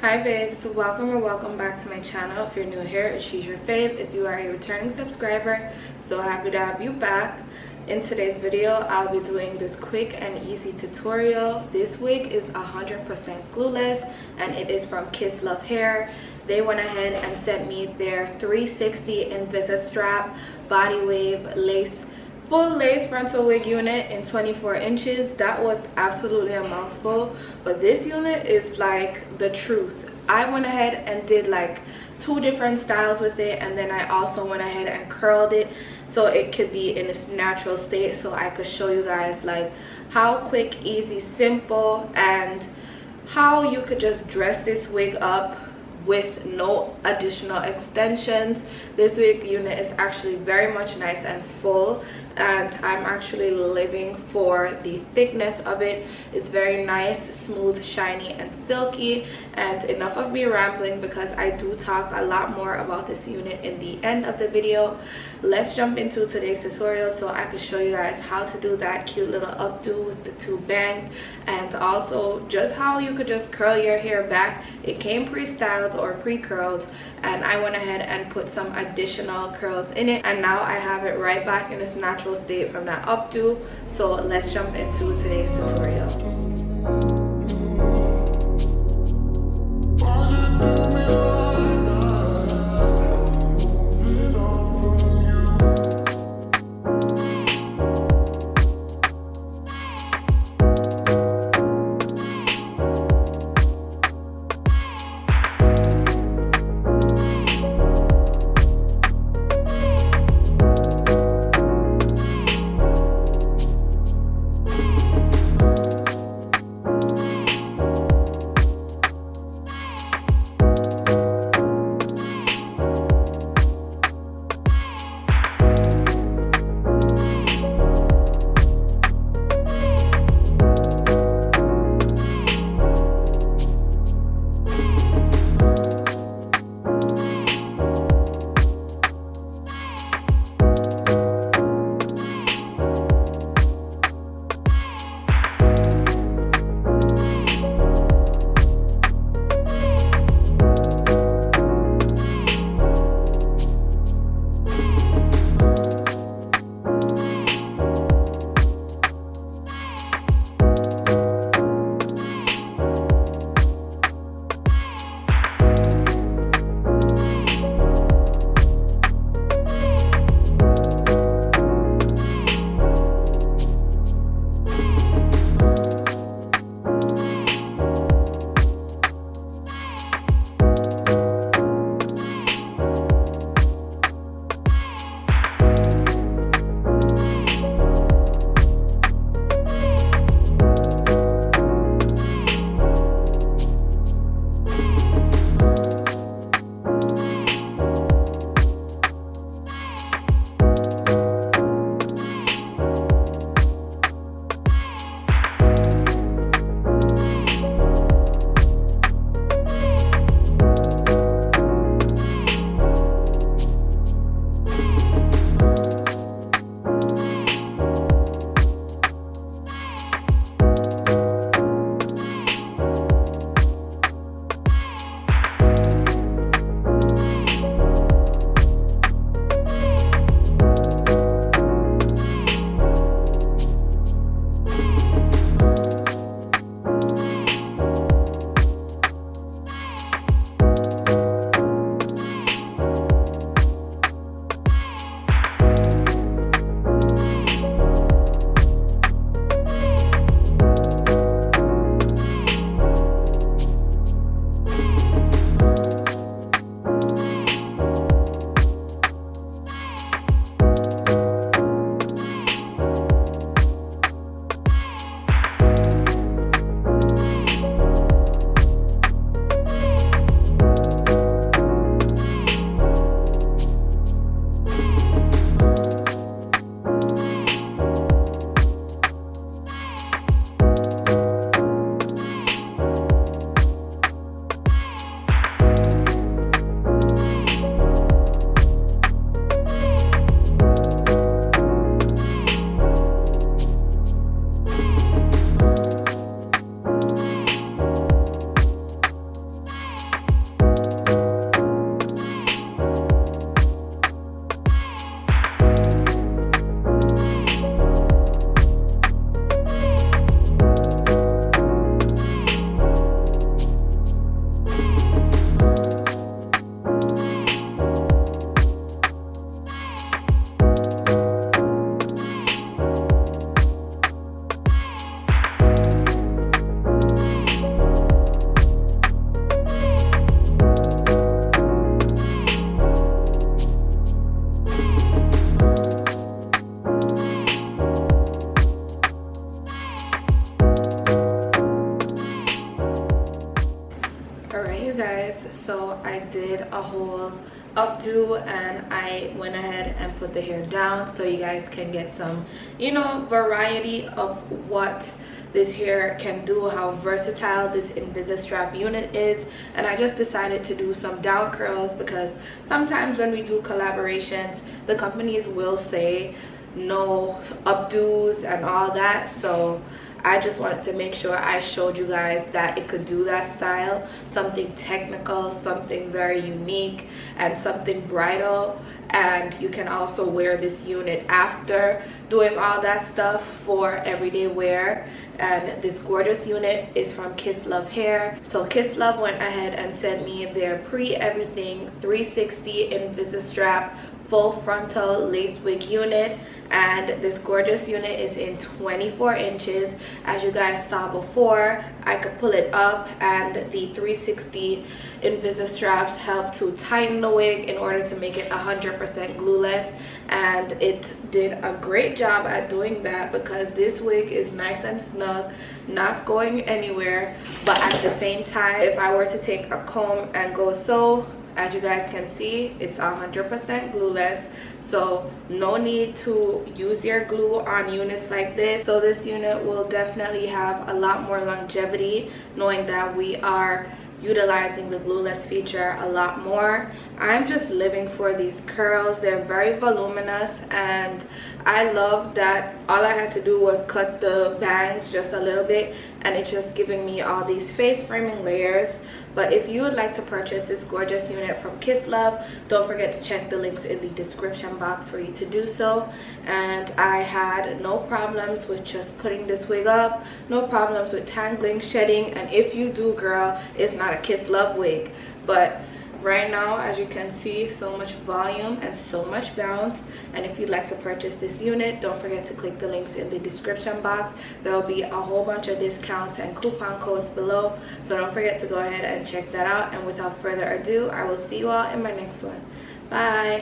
Hi babes, welcome or welcome back to my channel. If you're new here, she's your fave. If you are a returning subscriber, so happy to have you back. In today's video, I'll be doing this quick and easy tutorial. This wig is 100% glueless and it is from Kisslove hair. They went ahead and sent me their 360 Invisi-Strap body wave lace, full lace frontal wig unit in 24 inches. That was absolutely a mouthful, but this unit is like the truth. I went ahead and did like 2 different styles with it, and then I also went ahead and curled it so it could be in its natural state, so I could show you guys like how quick, easy, simple, and how you could just dress this wig up with no additional extensions. This wig unit is actually very much nice and full, and I'm actually living for the thickness of it. It's very nice, smooth, shiny, and silky. And enough of me rambling, because I do talk a lot more about this unit in the end of the video. Let's jump into today's tutorial so I can show you guys how to do that cute little updo with the 2 bangs, and also just how you could just curl your hair back. It came pre-styled or pre-curled, and I went ahead and put some additional curls in it, and now I have it right back in its natural state from that updo. So let's jump into today's tutorial. So I did a whole updo and I went ahead and put the hair down so you guys can get some, you know, variety of what this hair can do, how versatile this Invisi-Strap unit is. And I just decided to do some down curls because sometimes when we do collaborations, the companies will say no updos and all that. So I just wanted to make sure I showed you guys that it could do that style, something technical, something very unique, and something bridal. And you can also wear this unit after doing all that stuff for everyday wear. And this gorgeous unit is from Kisslove Hair. So Kisslove went ahead and sent me their pre-everything 360 Invisi-Strap full frontal lace wig unit, and this gorgeous unit is in 24 inches. As you guys saw before, I could pull it up, and the 360 Invisi-Straps help to tighten the wig in order to make it 100% glueless, and it did a great job at doing that because this wig is nice and snug, not going anywhere. But at the same time, if I were to take a comb and go so, as you guys can see, it's 100% glueless, so no need to use your glue on units like this. So this unit will definitely have a lot more longevity, knowing that we are utilizing the glueless feature a lot more. I'm just living for these curls. They're very voluminous, and I love that all I had to do was cut the bangs just a little bit, and it's just giving me all these face framing layers. But if you would like to purchase this gorgeous unit from Kisslove, don't forget to check the links in the description box for you to do so. And I had no problems with just putting this wig up, no problems with tangling, shedding. And if you do, girl, it's not a Kisslove wig. But right now, as you can see, so much volume and so much bounce. And if you'd like to purchase this unit, don't forget to click the links in the description box. There will be a whole bunch of discounts and coupon codes below, so don't forget to go ahead and check that out. And without further ado, I will see you all in my next one. Bye.